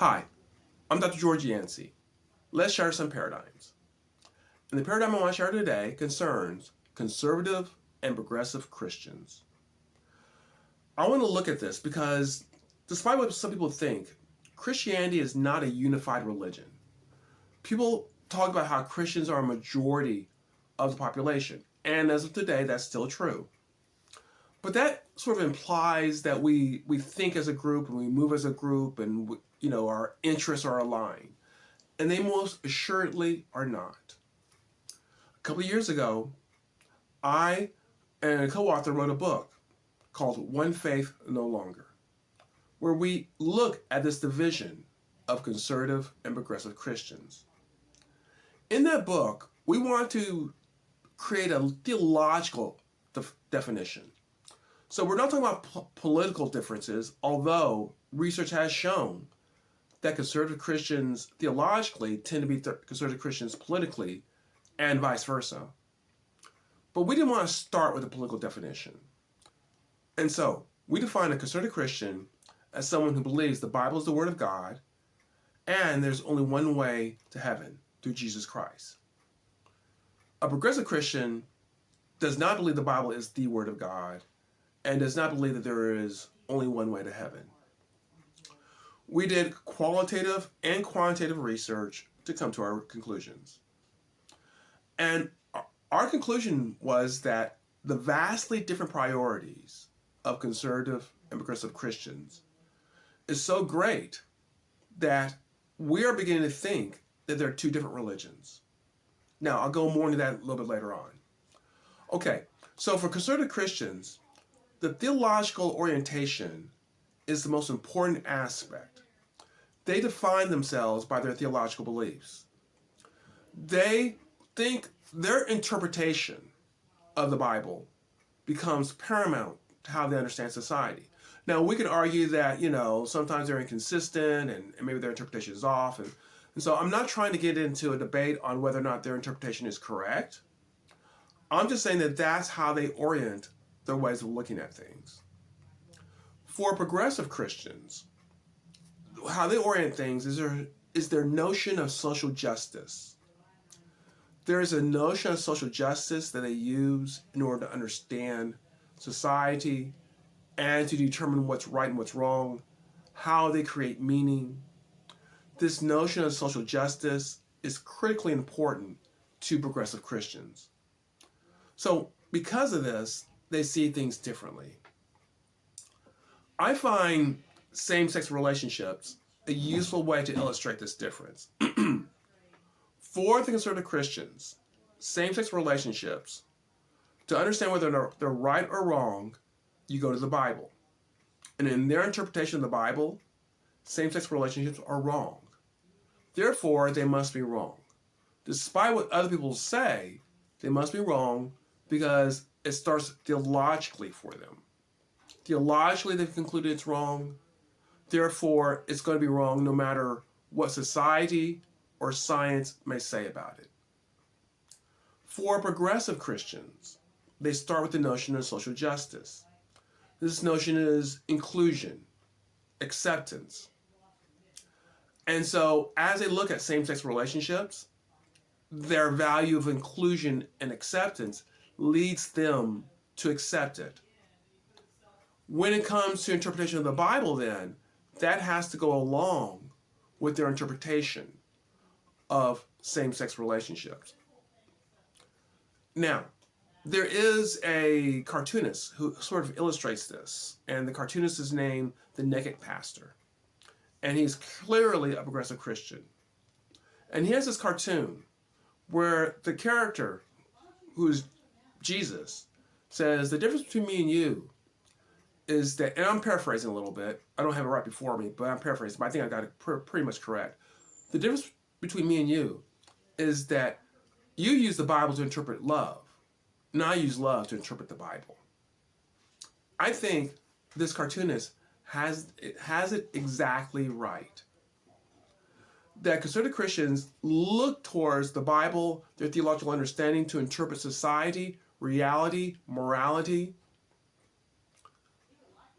Hi, I'm Dr. George Yancey. Let's share some paradigms. And the paradigm I want to share today concerns conservative and progressive Christians. I want to look at this because, despite what some people think, Christianity is not a unified religion. People talk about how Christians are a majority of the population, and as of today, that's still true. But that sort of implies that we think as a group and we move as a group and our interests are aligned. And they most assuredly are not. A couple of years ago, I and a co-author wrote a book called One Faith No Longer, where we look at this division of conservative and progressive Christians. In that book, we want to create a theological definition. So we're not talking about political differences, although research has shown that conservative Christians theologically tend to be conservative Christians politically, and vice versa. But we didn't want to start with a political definition. And so we define a conservative Christian as someone who believes the Bible is the Word of God and there's only one way to heaven, through Jesus Christ. A progressive Christian does not believe the Bible is the Word of God and does not believe that there is only one way to heaven. We did qualitative and quantitative research to come to our conclusions. And our conclusion was that the vastly different priorities of conservative and progressive Christians is so great that we are beginning to think that there are two different religions. Now, I'll go more into that a little bit later on. Okay, so for conservative Christians, the theological orientation is the most important aspect. They define themselves by their theological beliefs. They think their interpretation of the Bible becomes paramount to how they understand society. Now, we could argue that, sometimes they're inconsistent and maybe their interpretation is off. And so I'm not trying to get into a debate on whether or not their interpretation is correct. I'm just saying that that's how they orient their ways of looking at things. For progressive Christians, how they orient things is their notion of social justice. There is a notion of social justice that they use in order to understand society and to determine what's right and what's wrong, how they create meaning. This notion of social justice is critically important to progressive Christians. So because of this, they see things differently. I find same-sex relationships a useful way to illustrate this difference. For the conservative Christians, same-sex relationships, to understand whether they're right or wrong, you go to the Bible. And in their interpretation of the Bible, same-sex relationships are wrong. Therefore, they must be wrong. Despite what other people say, they must be wrong because it starts theologically for them. Theologically, they've concluded it's wrong. Therefore, it's going to be wrong no matter what society or science may say about it. For progressive Christians, they start with the notion of social justice. This notion is inclusion, acceptance. And so as they look at same-sex relationships, their value of inclusion and acceptance leads them to accept it. When it comes to interpretation of the Bible, then, that has to go along with their interpretation of same-sex relationships. Now, there is a cartoonist who sort of illustrates this, and the cartoonist is named The Naked Pastor. And he's clearly a progressive Christian. And he has this cartoon where the character, who's Jesus, says, the difference between me and you is that, and I'm paraphrasing a little bit, I don't have it right before me, but I'm paraphrasing, but I think I got it pretty much correct. The difference between me and you is that you use the Bible to interpret love, and I use love to interpret the Bible. I think this cartoonist has it exactly right. That conservative Christians look towards the Bible, their theological understanding, to interpret society, reality, morality.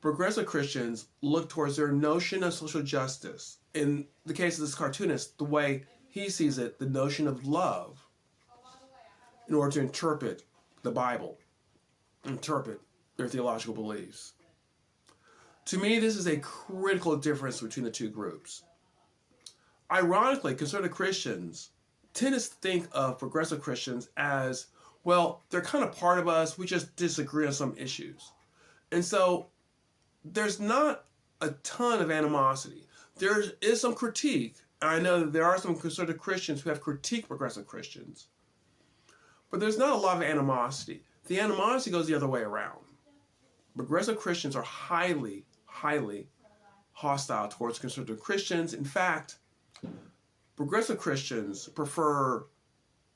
Progressive Christians look towards their notion of social justice. In the case of this cartoonist, the way he sees it, the notion of love, in order to interpret the Bible, interpret their theological beliefs. To me, this is a critical difference between the two groups. Ironically, conservative Christians tend to think of progressive Christians as, well, they're kind of part of us, we just disagree on some issues. And so there's not a ton of animosity. There is some critique. I know that there are some conservative Christians who have critiqued progressive Christians. But there's not a lot of animosity. The animosity goes the other way around. Progressive Christians are highly, highly hostile towards conservative Christians. In fact, progressive Christians prefer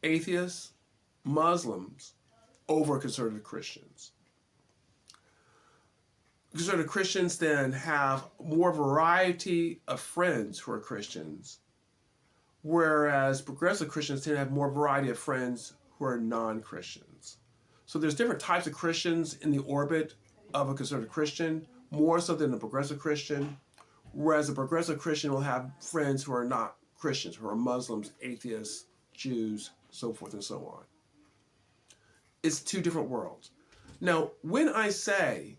atheists, Muslims, over conservative Christians. Conservative Christians then have more variety of friends who are Christians, whereas progressive Christians tend to have more variety of friends who are non-Christians. So there's different types of Christians in the orbit of a conservative Christian, more so than a progressive Christian, whereas a progressive Christian will have friends who are not Christians, who are Muslims, atheists, Jews, so forth and so on. It's two different worlds. Now, when I say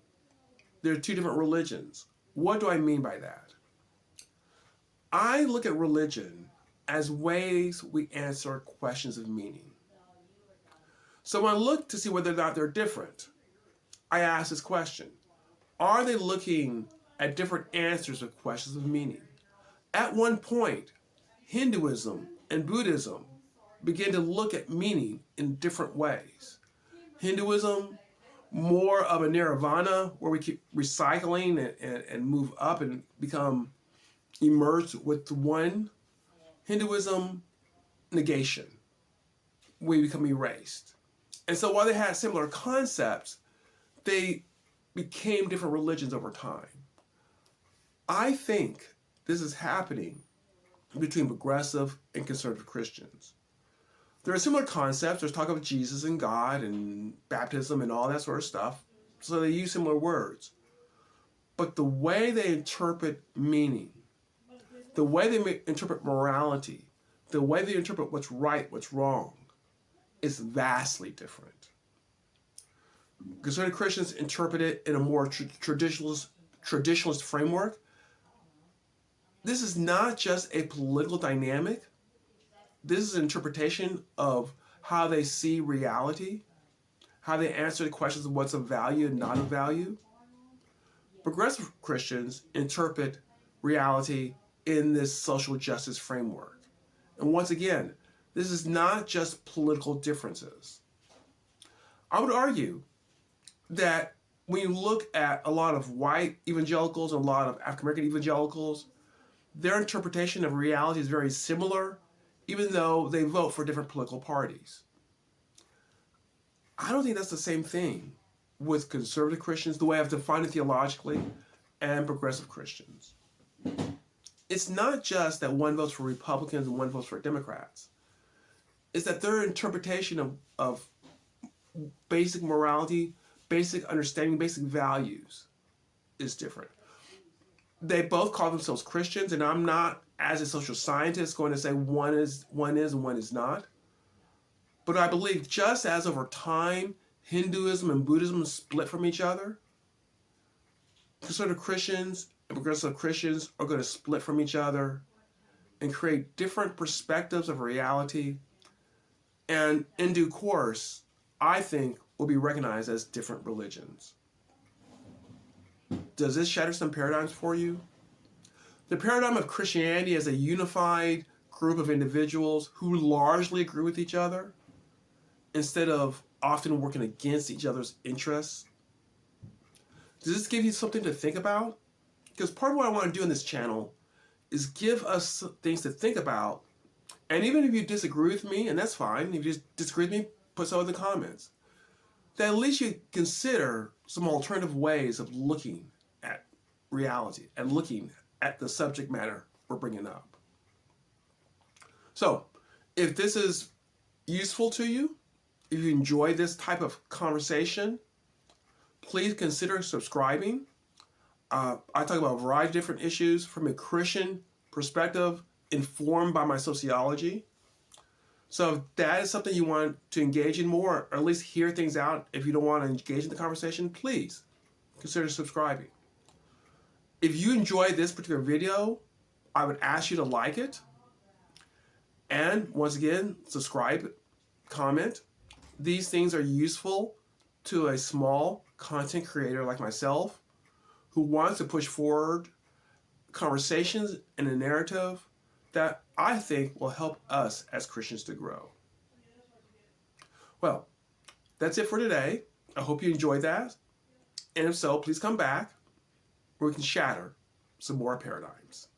there are two different religions, what do I mean by that? I look at religion as ways we answer questions of meaning. So when I look to see whether or not they're different, I ask this question: are they looking at different answers of questions of meaning? At one point, Hinduism and Buddhism began to look at meaning in different ways. Hinduism, more of a nirvana, where we keep recycling and move up and become immersed with one. Hinduism, negation. We become erased. And so while they had similar concepts, they became different religions over time. I think this is happening between progressive and conservative Christians. There are similar concepts. There's talk of Jesus and God and baptism and all that sort of stuff. So they use similar words. But the way they interpret meaning, the way they interpret morality, the way they interpret what's right, what's wrong, is vastly different. Conservative Christians interpret it in a more traditionalist framework. This is not just a political dynamic. This is an interpretation of how they see reality, how they answer the questions of what's of value and not of value. Progressive Christians interpret reality in this social justice framework. And once again, this is not just political differences. I would argue that when you look at a lot of white evangelicals and a lot of African American evangelicals, their interpretation of reality is very similar, even though they vote for different political parties. I don't think that's the same thing with conservative Christians, the way I've defined it theologically, and progressive Christians. It's not just that one votes for Republicans and one votes for Democrats. It's that their interpretation of basic morality, basic understanding, basic values is different. They both call themselves Christians, and I'm not, as a social scientist, going to say one is and one is not. But I believe just as over time Hinduism and Buddhism split from each other, conservative Christians and progressive Christians are going to split from each other and create different perspectives of reality, and in due course, I think, will be recognized as different religions. Does this shatter some paradigms for you? The paradigm of Christianity as a unified group of individuals who largely agree with each other, instead of often working against each other's interests. Does this give you something to think about? Because part of what I want to do in this channel is give us things to think about. And even if you disagree with me, and that's fine, if you disagree with me, put so in the comments, that at least you consider some alternative ways of looking at reality and looking at the subject matter we're bringing up. So, if this is useful to you, if you enjoy this type of conversation, please consider subscribing. I talk about a variety of different issues from a Christian perspective, informed by my sociology. So if that is something you want to engage in more, or at least hear things out, if you don't want to engage in the conversation, please consider subscribing. If you enjoy this particular video, I would ask you to like it. And once again, subscribe, comment. These things are useful to a small content creator like myself who wants to push forward conversations and a narrative that I think will help us as Christians to grow. Well, that's it for today. I hope you enjoyed that. And if so, please come back where we can shatter some more paradigms.